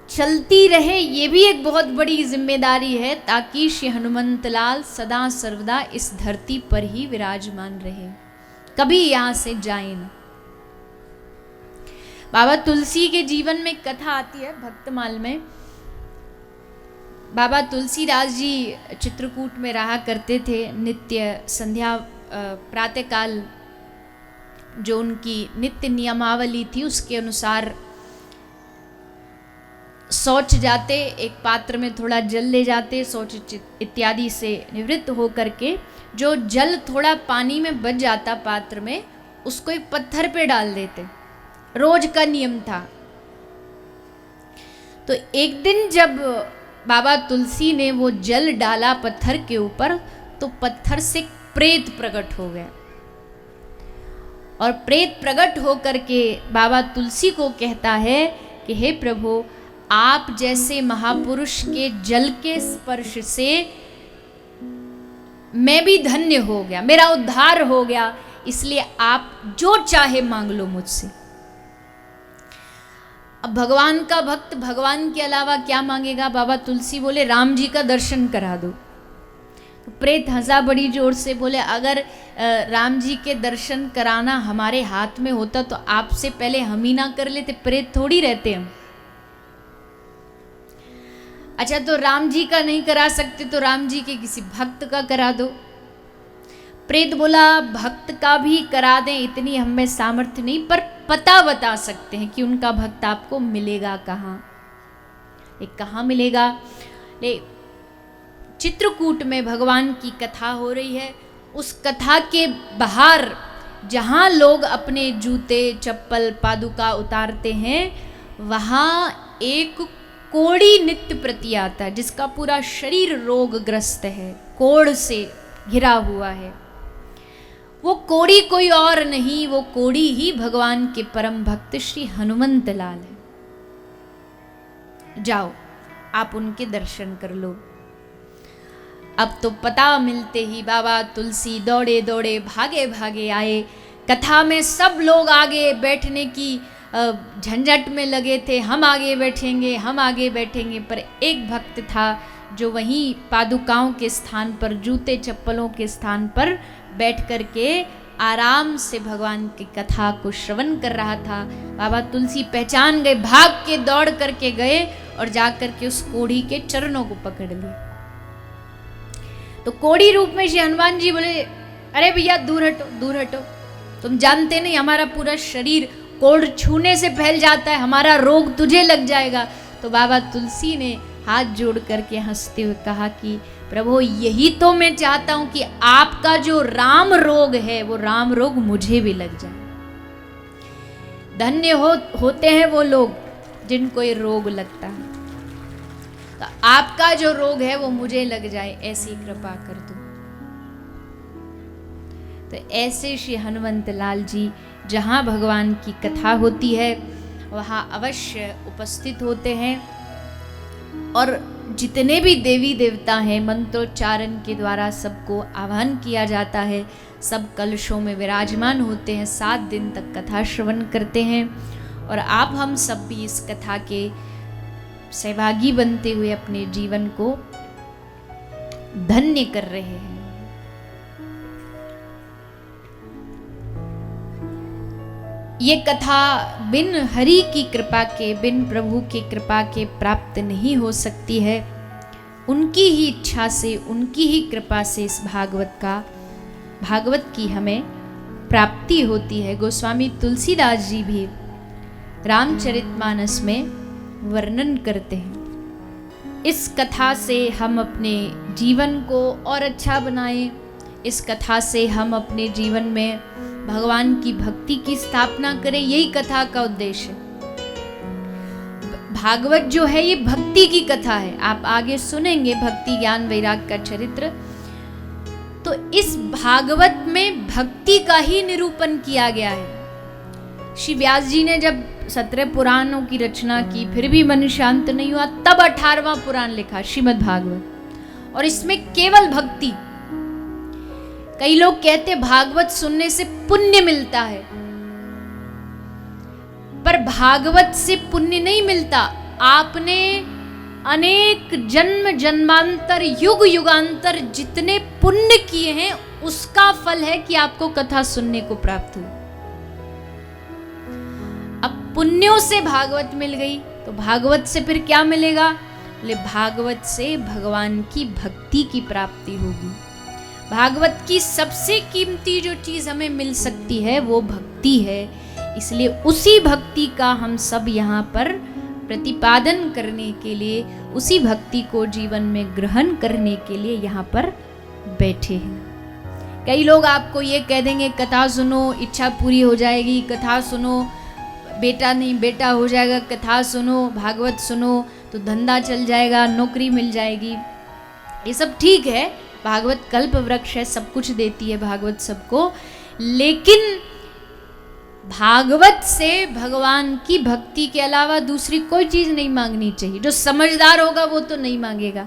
चलती रहे, ये भी एक बहुत बड़ी जिम्मेदारी है, ताकि श्री हनुमंत लाल सदा सर्वदा इस धरती पर ही विराजमान रहे, कभी यहां से जाए न। बाबा तुलसी के जीवन में कथा आती है भक्तमाल में। बाबा तुलसीदास जी चित्रकूट में रहा करते थे। नित्य संध्या प्रातःकाल जो उनकी नित्य नियमावली थी उसके अनुसार शौच जाते, एक पात्र में थोड़ा जल ले जाते, शौच इत्यादि से निवृत्त हो करके जो जल थोड़ा पानी में बच जाता पात्र में, उसको एक पत्थर पे डाल देते। रोज का नियम था। तो एक दिन जब बाबा तुलसी ने वो जल डाला पत्थर के ऊपर, तो पत्थर से प्रेत प्रकट हो गया, और प्रेत प्रकट हो करके बाबा तुलसी को कहता है कि हे प्रभु, आप जैसे महापुरुष के जल के स्पर्श से मैं भी धन्य हो गया, मेरा उद्धार हो गया, इसलिए आप जो चाहे मांग लो मुझसे। अब भगवान का भक्त भगवान के अलावा क्या मांगेगा? बाबा तुलसी बोले राम जी का दर्शन करा दो। तो प्रेत हंसा बड़ी जोर से, बोले अगर राम जी के दर्शन कराना हमारे हाथ में होता तो आपसे पहले हम ही ना कर लेते, प्रेत थोड़ी रहते हम। अच्छा, तो राम जी का नहीं करा सकते तो राम जी के किसी भक्त का करा दो। प्रेत बोला भक्त का भी करा दें, इतनी हमें सामर्थ्य नहीं, पर पता बता सकते हैं कि उनका भक्त आपको मिलेगा कहाँ। एक कहाँ मिलेगा? चित्रकूट में भगवान की कथा हो रही है। उस कथा के बाहर जहाँ लोग अपने जूते चप्पल पादुका उतारते हैं, वहाँ एक कोढ़ी नित्य प्रति आता है, जिसका पूरा शरीर रोगग्रस्त है, कोढ़ से घिरा हुआ है। वो कोढ़ी कोई और नहीं, वो कोढ़ी ही भगवान के परम भक्त श्री हनुमंत लाल है। जाओ आप उनके दर्शन कर लो। अब तो पता मिलते ही बाबा तुलसी दौड़े दौड़े भागे भागे आए। कथा में सब लोग आगे बैठने की झंझट में लगे थे, हम आगे बैठेंगे हम आगे बैठेंगे, पर एक भक्त था जो वहीं पादुकाओं के स्थान पर, जूते चप्पलों के स्थान पर बैठ करके आराम से भगवान की कथा को श्रवण कर रहा था। बाबा तुलसी पहचान गए, भाग के दौड़ करके गए और जाकर के उस कोढ़ी के चरणों को पकड़ लिए। तो कोढ़ी रूप में श्री हनुमान जी बोले, अरे भैया दूर हटो दूर हटो, तुम जानते नहीं हमारा पूरा शरीर कोढ़ छूने से फैल जाता है, हमारा रोग तुझे लग जाएगा। तो बाबा तुलसी ने हाथ जोड़ करके हंसते हुए कहा कि प्रभु, यही तो मैं चाहता हूं कि आपका जो राम रोग है वो राम रोग मुझे भी लग जाए। धन्य होते हैं वो लोग जिनको ये रोग लगता है। तो आपका जो रोग है वो मुझे लग जाए, ऐसी कृपा कर दो। तो ऐसे श्री हनुमंत लाल जी जहाँ भगवान की कथा होती है वहाँ अवश्य उपस्थित होते हैं, और जितने भी देवी देवता हैं मंत्रोच्चारण के द्वारा सबको आह्वान किया जाता है, सब कलशों में विराजमान होते हैं, 7 दिन तक कथा श्रवण करते हैं। और आप हम सब भी इस कथा के सहभागी बनते हुए अपने जीवन को धन्य कर रहे हैं। ये कथा बिन हरि की कृपा के, बिन प्रभु की कृपा के प्राप्त नहीं हो सकती है। उनकी ही इच्छा से, उनकी ही कृपा से इस भागवत की हमें प्राप्ति होती है। गोस्वामी तुलसीदास जी भी रामचरितमानस में वर्णन करते हैं। इस कथा से हम अपने जीवन को और अच्छा बनाएं, इस कथा से हम अपने जीवन में भगवान की भक्ति की स्थापना करें, यही कथा का उद्देश्य है। भागवत जो है ये भक्ति की कथा है। आप आगे सुनेंगे भक्ति ज्ञान वैराग का चरित्र। तो इस भागवत में भक्ति का ही निरूपण किया गया है। श्री व्यास जी ने जब 17 पुराणों की रचना की, फिर भी मन शांत नहीं हुआ, तब 18वां पुराण लिखा श्रीमद् भागवत, और इसमें केवल भक्ति। कई लोग कहते भागवत सुनने से पुण्य मिलता है, पर भागवत से पुण्य नहीं मिलता। आपने अनेक जन्म जन्मांतर युग युगांतर जितने पुण्य किए हैं उसका फल है कि आपको कथा सुनने को प्राप्त हुई। अब पुण्यों से भागवत मिल गई तो भागवत से फिर क्या मिलेगा? बोले भागवत से भगवान की भक्ति की प्राप्ति होगी। भागवत की सबसे कीमती जो चीज हमें मिल सकती है वो भक्ति है। इसलिए उसी भक्ति का हम सब यहाँ पर प्रतिपादन करने के लिए, उसी भक्ति को जीवन में ग्रहण करने के लिए यहाँ पर बैठे हैं। कई लोग आपको ये कह देंगे कथा सुनो इच्छा पूरी हो जाएगी, कथा सुनो बेटा नहीं बेटा हो जाएगा, कथा सुनो भागवत सुनो तो धंधा चल जाएगा, नौकरी मिल जाएगी। ये सब ठीक है, भागवत कल्प वृक्ष है, सब कुछ देती है भागवत सबको। लेकिन भागवत से भगवान की भक्ति के अलावा दूसरी कोई चीज नहीं मांगनी चाहिए। जो समझदार होगा वो तो नहीं मांगेगा।